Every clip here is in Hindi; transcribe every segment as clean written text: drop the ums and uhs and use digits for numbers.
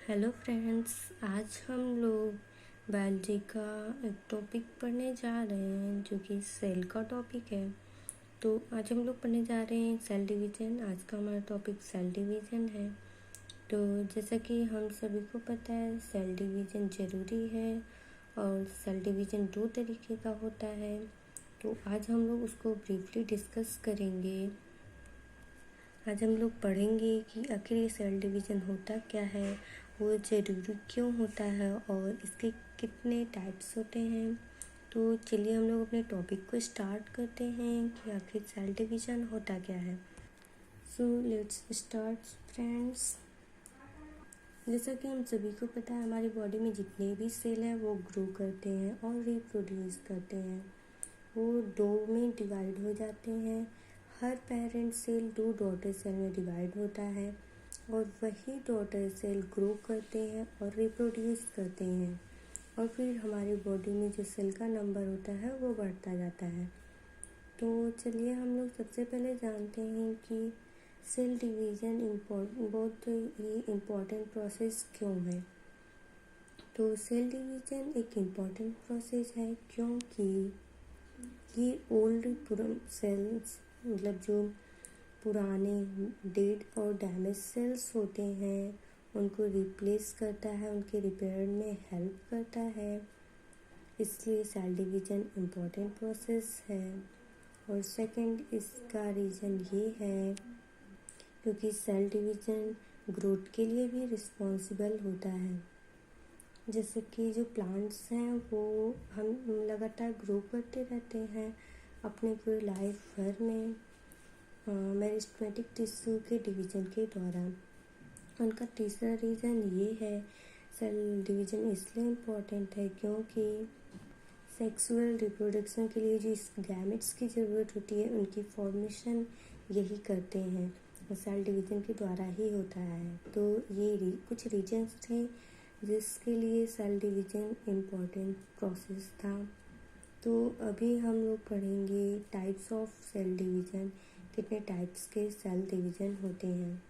हेलो फ्रेंड्स, आज हम लोग बायोलॉजी का एक टॉपिक पढ़ने जा रहे हैं जो कि सेल का टॉपिक है। तो आज हम लोग पढ़ने जा रहे हैं सेल डिवीज़न। आज का हमारा टॉपिक सेल डिवीज़न है। तो जैसा कि हम सभी को पता है, सेल डिवीज़न ज़रूरी है और सेल डिवीज़न दो तरीके का होता है। तो आज हम लोग उसको ब्रीफली डिस्कस करेंगे। आज हम लोग पढ़ेंगे कि आखिर ये सेल डिवीज़न होता क्या है, वो ज़रूरी क्यों होता है और इसके कितने टाइप्स होते हैं। तो चलिए हम लोग अपने टॉपिक को स्टार्ट करते हैं कि आखिर सेल डिवीज़न होता क्या है। So let's start friends. जैसा कि हम सभी को पता है, हमारी बॉडी में जितने भी सेल हैं वो ग्रो करते हैं और रिप्रोड्यूस करते हैं। वो दो में डिवाइड हो जाते हैं। हर पेरेंट सेल दो डॉटर सेल में डिवाइड होता है और वही डॉटर सेल ग्रो करते हैं और रिप्रोड्यूस करते हैं और फिर हमारी बॉडी में जो सेल का नंबर होता है वो बढ़ता जाता है। तो चलिए हम लोग सबसे पहले जानते हैं कि सेल डिवीज़न बहुत ही इम्पोर्टेंट प्रोसेस क्यों है। तो सेल डिवीज़न एक इम्पॉर्टेंट प्रोसेस है क्योंकि ये ओल्ड सेल्स, मतलब जो पुराने डेड और डैमेज सेल्स होते हैं, उनको रिप्लेस करता है, उनके रिपेयर में हेल्प करता है। इसलिए सेल डिवीज़न इम्पॉर्टेंट प्रोसेस है। और सेकंड इसका रीज़न ये है क्योंकि सेल डिवीज़न ग्रोथ के लिए भी रिस्पॉन्सिबल होता है। जैसे कि जो प्लांट्स हैं वो हम लगातार ग्रो करते रहते हैं अपने पूरी लाइफ भर में मेरिस्टेमेटिक टिश्यू के डिवीज़न के दौरान। उनका तीसरा रीज़न ये है, सेल डिवीज़न इसलिए इम्पोर्टेंट है क्योंकि सेक्सुअल रिप्रोडक्शन के लिए जो गैमेट्स की ज़रूरत होती है उनकी फॉर्मेशन यही करते हैं और सेल डिवीज़न के द्वारा ही होता है। तो ये कुछ रीजन्स थे जिसके लिए सेल डिवीज़न इम्पोर्टेंट प्रोसेस था। तो अभी हम लोग पढ़ेंगे टाइप्स ऑफ सेल डिवीज़न, कितने टाइप्स के सेल डिवीज़न होते हैं।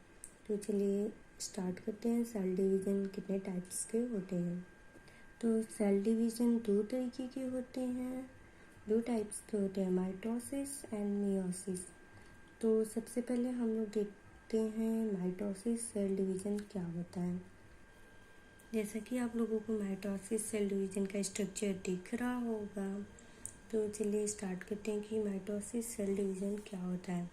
तो चलिए स्टार्ट करते हैं, सेल डिवीज़न कितने टाइप्स के होते हैं। तो सेल डिवीज़न दो तरीके के होते हैं, दो टाइप्स के होते हैं, माइटोसिस एंड मियोसिस। तो सबसे पहले हम लोग देखते हैं माइटोसिस सेल डिवीज़न क्या होता है। जैसा कि आप लोगों को माइटोसिस सेल डिवीज़न का स्ट्रक्चर दिख रहा होगा, तो चलिए स्टार्ट करते हैं कि माइटोसिस सेल डिवीज़न क्या होता है।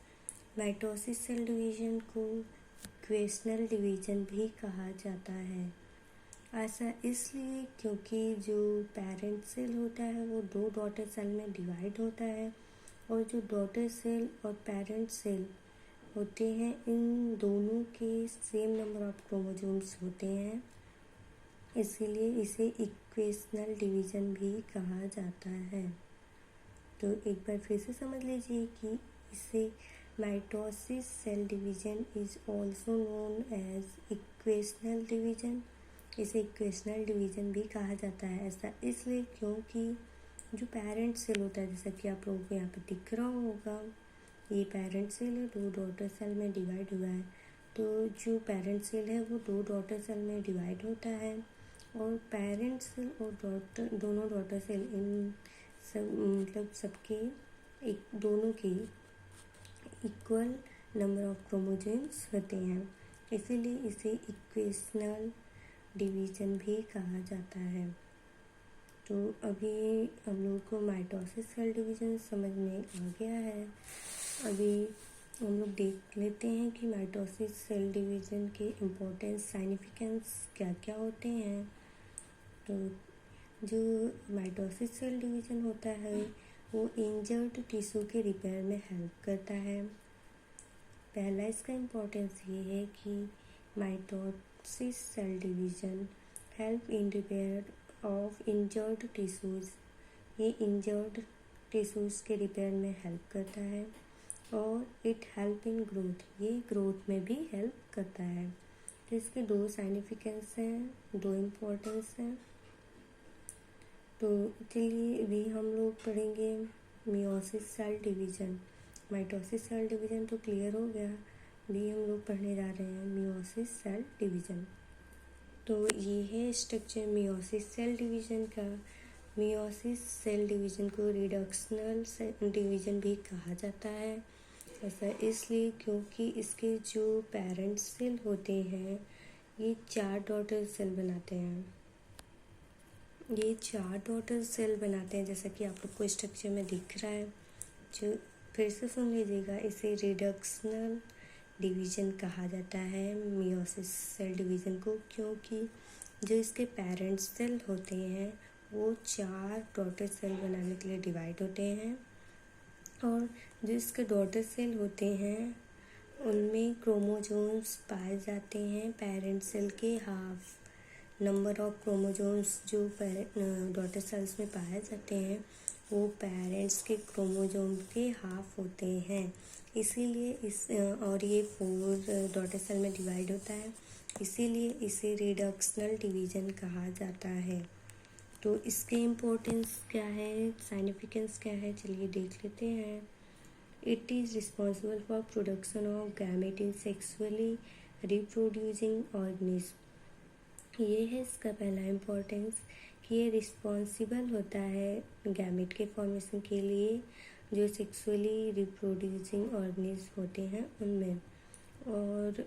माइटोसिस सेल डिवीज़न को इक्वेशनल डिवीज़न भी कहा जाता है। ऐसा इसलिए क्योंकि जो पेरेंट सेल होता है वो दो डॉटर सेल में डिवाइड होता है और जो डॉटर सेल और पेरेंट सेल होते हैं, इन दोनों के सेम नंबर ऑफ क्रोमोसोम्स होते हैं, इसीलिए इसे इक्वेशनल डिवीज़न भी कहा जाता है। तो एक बार फिर से समझ लीजिए कि इसे mitosis cell division is also known as equational division. इसे इक्वेशनल डिवीज़न भी कहा जाता है। ऐसा इसलिए क्योंकि जो पेरेंट सेल होता है, जैसा कि आप लोगों को यहाँ पे दिख रहा होगा, ये पेरेंट सेल है, दो डॉटर सेल में डिवाइड हुआ है। तो जो पेरेंट सेल है वो दो डॉटर सेल में डिवाइड होता है और पेरेंट सेल और दोनों डॉटर सेल इन सब मतलब सबके एक दोनों के इक्वल नंबर ऑफ क्रोमोसोम्स होते हैं, इसीलिए इसे इक्वेशनल डिवीज़न भी कहा जाता है। तो अभी हम लोग को माइटोसिस सेल डिवीज़न समझ में आ गया है। अभी हम लोग देख लेते हैं कि माइटोसिस सेल डिवीज़न के इम्पोर्टेंस, साइनिफिकेंस क्या क्या होते हैं। तो जो माइटोसिस सेल डिवीज़न होता है वो इंजर्ड टिश्यू के रिपेयर में हेल्प करता है। पहला इसका इम्पोर्टेंस ये है कि mitosis cell division help in repair of injured tissues. ये इंजर्ड टिश्यूज़ के रिपेयर में हेल्प करता है और इट हेल्प इन ग्रोथ, ये ग्रोथ में भी हेल्प करता है। तो इसके दो साइनिफिकेंस हैं, दो इम्पोर्टेंस हैं। तो चलिए अभी हम लोग पढ़ेंगे meiosis cell division. Mitosis cell division तो क्लियर हो गया, अभी हम लोग पढ़ने जा रहे हैं मियोसिस सेल डिवीज़न। तो ये है स्ट्रक्चर मियोसिस सेल डिवीज़न का। मियोसिस सेल डिवीज़न को रिडक्शनल डिवीज़न भी कहा जाता है। ऐसा इसलिए क्योंकि इसके जो पेरेंट सेल होते हैं ये 4 डॉटर सेल बनाते हैं। ये 4 डॉटर सेल बनाते हैं, जैसा कि आप लोग को स्ट्रक्चर में दिख रहा है। जो फिर से सुन लीजिएगा, इसे रिडक्शनल डिवीज़न कहा जाता है मियोसिस सेल डिवीज़न को, क्योंकि जो इसके पेरेंट सेल होते हैं वो 4 डॉटर सेल बनाने के लिए डिवाइड होते हैं, और जो इसके डॉटर सेल होते हैं उनमें क्रोमोसोम्स पाए जाते हैं पेरेंट सेल के हाफ। नंबर ऑफ क्रोमोसोम्स जो डॉटर सेल्स में पाए जाते हैं वो पेरेंट्स के क्रोमोसोम के हाफ होते हैं। इसीलिए और ये 4 डॉटर सेल में डिवाइड होता है, इसीलिए इसे रिडक्शनल डिवीज़न कहा जाता है। तो इसके इम्पोर्टेंस क्या है, साइनिफिकेंस क्या है, चलिए देख लेते हैं। It is responsible for production of gamete in sexually reproducing organism. ये है इसका पहला इम्पोर्टेंस कि ये रिस्पॉन्सिबल होता है गैमेट के फॉर्मेशन के लिए जो सेक्सुअली रिप्रोड्यूसिंग ऑर्गेनिज्म होते हैं उनमें, और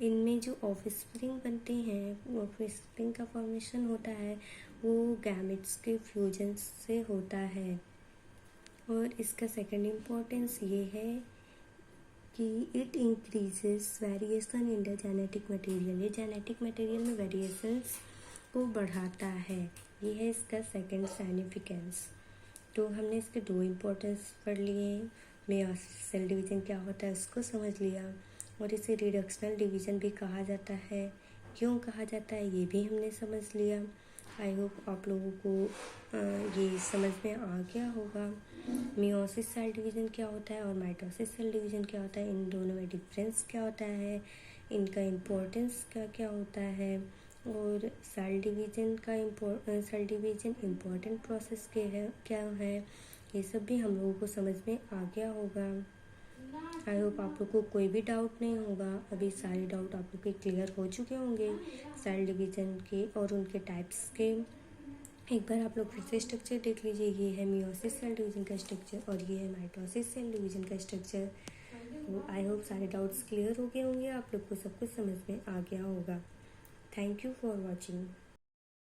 इनमें जो ऑफस्प्रिंग बनते हैं, ऑफस्प्रिंग का फॉर्मेशन होता है वो गैमेट्स के फ्यूजन से होता है। और इसका सेकंड इम्पोर्टेंस ये है कि it increases variation in the genetic material. ये जेनेटिक मटेरियल में वेरिएशंस को बढ़ाता है। ये है इसका सेकंड साइनिफिकेंस। तो हमने इसके 2 इम्पोर्टेंस पढ़ लिए। मियोसिस सेल डिवीज़न क्या होता है उसको समझ लिया, और इसे रिडक्शनल डिवीज़न भी कहा जाता है। क्यों कहा जाता है ये भी हमने समझ लिया। आई होप आप लोगों को ये समझ में आ गया होगा। मियोसिस सेल डिवीज़न क्या होता है और माइटोसिस सेल डिवीज़न क्या होता है, इन दोनों में डिफरेंस क्या होता है, इनका इम्पोर्टेंस क्या होता है, और सेल डिवीज़न इम्पोर्टेंट प्रोसेस क्या है, ये सब भी हम लोगों को समझ में आ गया होगा। आई होप आप लोग को कोई भी डाउट नहीं होगा। अभी सारे डाउट आप लोग के क्लियर हो चुके होंगे सेल डिवीज़न के और उनके टाइप्स के। एक बार आप लोग फिर से स्ट्रक्चर देख लीजिए। ये है मियोसिस सेल डिवीज़न का स्ट्रक्चर और ये है माइटोसिस सेल डिवीज़न का स्ट्रक्चर। तो आई होप सारे डाउट्स क्लियर हो गए होंगे, आप लोग को सब कुछ समझ में आ गया होगा। Thank you for watching.